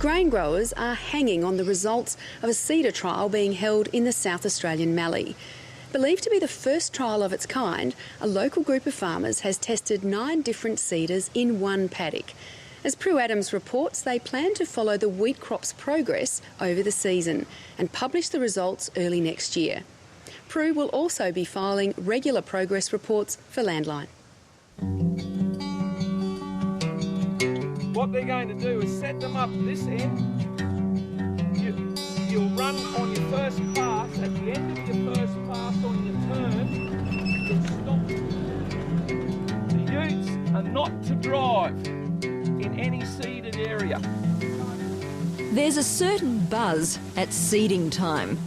Grain growers are hanging on the results of a seeder trial being held in the South Australian Mallee. Believed to be the first trial of its kind, a local group of farmers has tested 9 different seeders in one paddock. As Prue Adams reports, they plan to follow the wheat crop's progress over the season and publish the results early next year. Prue will also be filing regular progress reports for Landline. What they're going to do is set them up this end. You'll run on your first pass. At the end of your first pass on your turn, you'll stop. The utes are not to drive in any seeded area. There's a certain buzz at seeding time.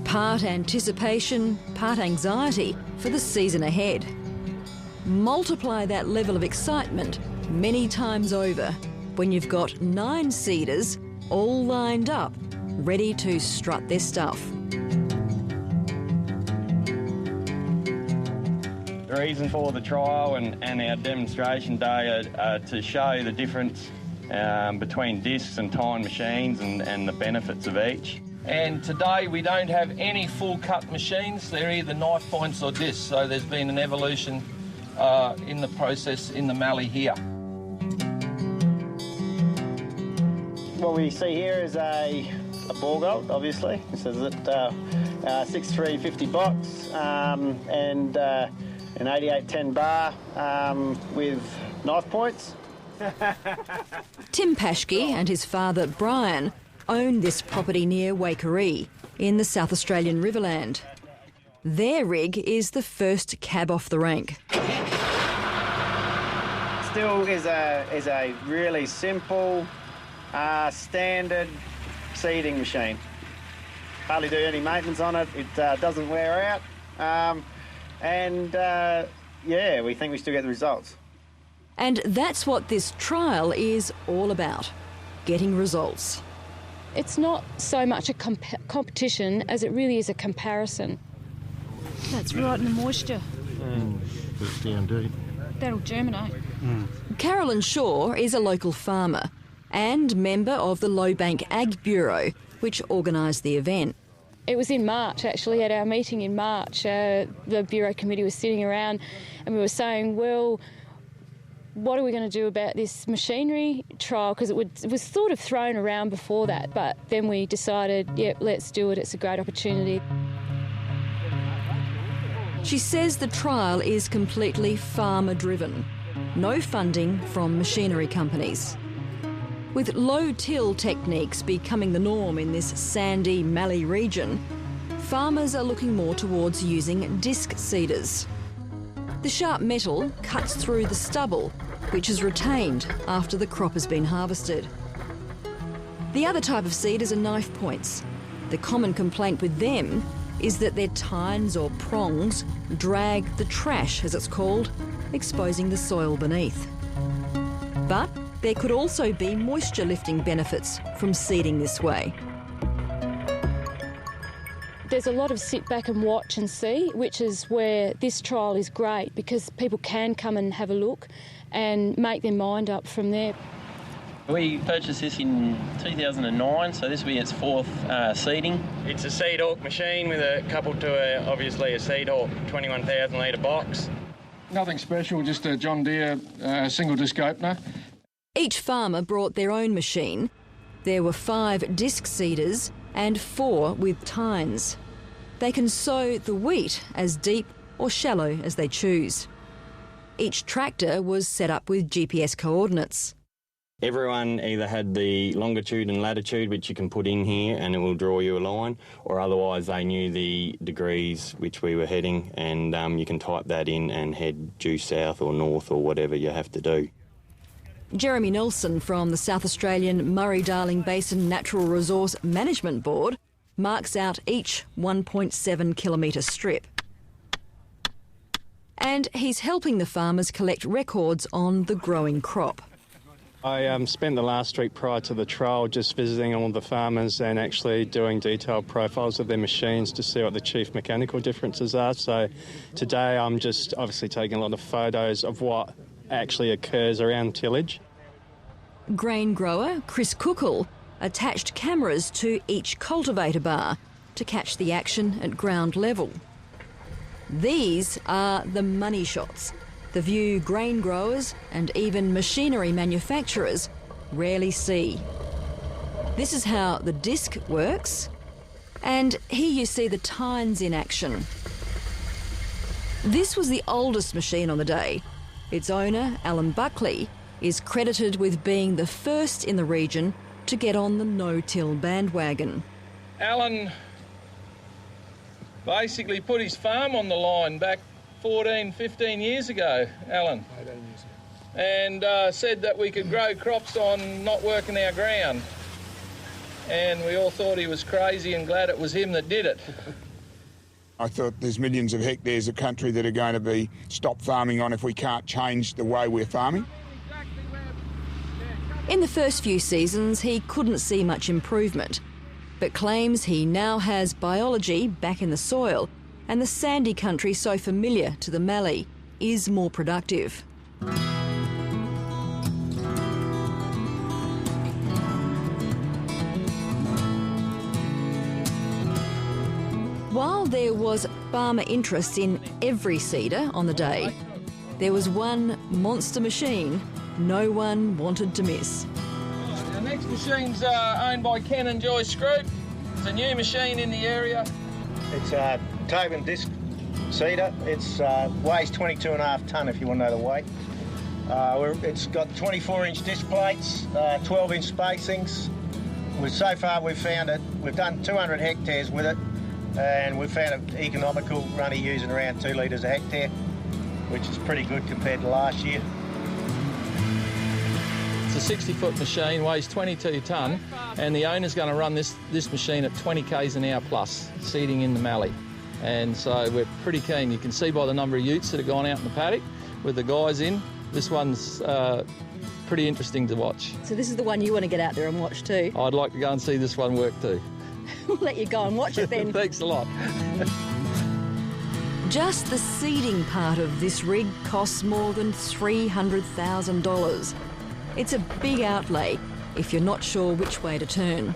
Part anticipation, part anxiety for the season ahead. Multiply that level of excitement many times over when you've got 9 seeders all lined up, ready to strut their stuff. The reason for the trial and our demonstration day are to show the difference between discs and tine machines and the benefits of each. And today we don't have any full cut machines. They're either knife points or discs, so there's been an evolution in the process in the Mallee here. What we see here is a ball gold, obviously. This is at 6350 box and an 8810 bar with knife points. Tim Paschke and his father Brian own this property near Waikerie in the South Australian Riverland. Their rig is the first cab off the rank. Still is a really simple, standard seeding machine. Hardly do any maintenance on it. It doesn't wear out. Yeah, we think we still get the results. And that's what this trial is all about, getting results. It's not so much a competition as it really is a comparison. That's right in the moisture. It's down deep. That'll germinate. Carolyn Shaw is a local farmer and member of the Lowbank Ag Bureau, which organised the event. It was in March, actually, at our meeting in March. The Bureau committee was sitting around and we were saying, well, what are we going to do about this machinery trial? Because it was sort of thrown around before that, but then we decided, yep, let's do it. It's a great opportunity. She says the trial is completely farmer-driven. No funding from machinery companies. With low-till techniques becoming the norm in this sandy Mallee region, farmers are looking more towards using disc seeders. The sharp metal cuts through the stubble, which is retained after the crop has been harvested. The other type of seeders are knife points. The common complaint with them is that their tines or prongs drag the trash, as it's called, exposing the soil beneath. But there could also be moisture-lifting benefits from seeding this way. There's a lot of sit back and watch and see, which is where this trial is great because people can come and have a look and make their mind up from there. We purchased this in 2009, so this will be its 4th seeding. It's a seed hawk machine with a coupled to obviously a seed hawk 21,000 litre box. Nothing special, just a John Deere single disc opener. Each farmer brought their own machine. There were 5 disc seeders and 4 with tines. They can sow the wheat as deep or shallow as they choose. Each tractor was set up with GPS coordinates. Everyone either had the longitude and latitude, which you can put in here and it will draw you a line, or otherwise they knew the degrees which we were heading, and you can type that in and head due south or north or whatever you have to do. Jeremy Nelson from the South Australian Murray-Darling Basin Natural Resource Management Board marks out each 1.7 kilometre strip. And he's helping the farmers collect records on the growing crop. I spent the last week prior to the trial just visiting all the farmers and actually doing detailed profiles of their machines to see what the chief mechanical differences are. So today I'm just obviously taking a lot of photos of what actually occurs around tillage. Grain grower Chris Cookle attached cameras to each cultivator bar to catch the action at ground level. These are the money shots, the view grain growers and even machinery manufacturers rarely see. This is how the disc works, and here you see the tines in action. This was the oldest machine on the day. Its owner, Alan Buckley, is credited with being the first in the region to get on the no-till bandwagon. Alan basically put his farm on the line back 14, 15 years ago, Alan. 18 years ago. And said that we could grow crops on not working our ground. And we all thought he was crazy and glad it was him that did it. I thought there's millions of hectares of country that are going to be stopped farming on if we can't change the way we're farming. In the first few seasons, he couldn't see much improvement, but claims he now has biology back in the soil and the sandy country so familiar to the Mallee is more productive. While there was farmer interest in every seeder on the day, there was one monster machine no one wanted to miss. The next machine's owned by Ken and Joyce Group. It's a new machine in the area. It's a Tobin disc seeder. It weighs 22.5 tonne if you want to know the weight. It's got 24-inch disc plates, 12-inch spacings. So far we've done 200 hectares with it, and we've found it economical, only using around 2 litres a hectare, which is pretty good compared to last year. It's a 60-foot machine, weighs 22 tonne, and the owner's going to run this machine at 20 k's an hour plus, seeding in the Mallee. And so we're pretty keen. You can see by the number of utes that have gone out in the paddock with the guys in. This one's pretty interesting to watch. So this is the one you want to get out there and watch too? I'd like to go and see this one work too. We'll let you go and watch it then. Thanks a lot. Just the seeding part of this rig costs more than $300,000. It's a big outlay if you're not sure which way to turn.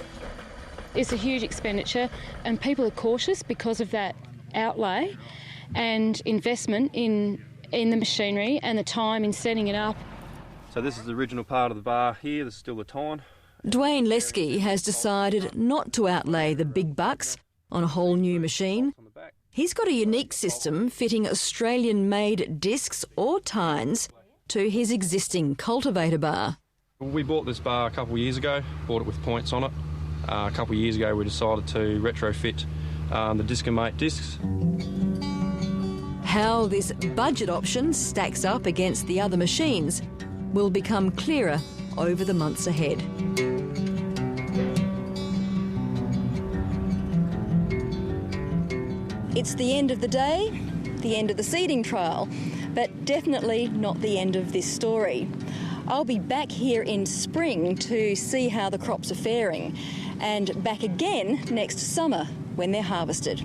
It's a huge expenditure and people are cautious because of that outlay and investment in the machinery and the time in setting it up. So this is the original part of the bar here, this is still the tine. Dwayne Lesky has decided not to outlay the big bucks on a whole new machine. He's got a unique system fitting Australian-made discs or tines to his existing cultivator bar. We bought this bar a couple of years ago, bought it with points on it. A couple of years ago we decided to retrofit the Discomate discs. How this budget option stacks up against the other machines will become clearer over the months ahead. It's the end of the day, the end of the seeding trial, but definitely not the end of this story. I'll be back here in spring to see how the crops are faring, and back again next summer when they're harvested.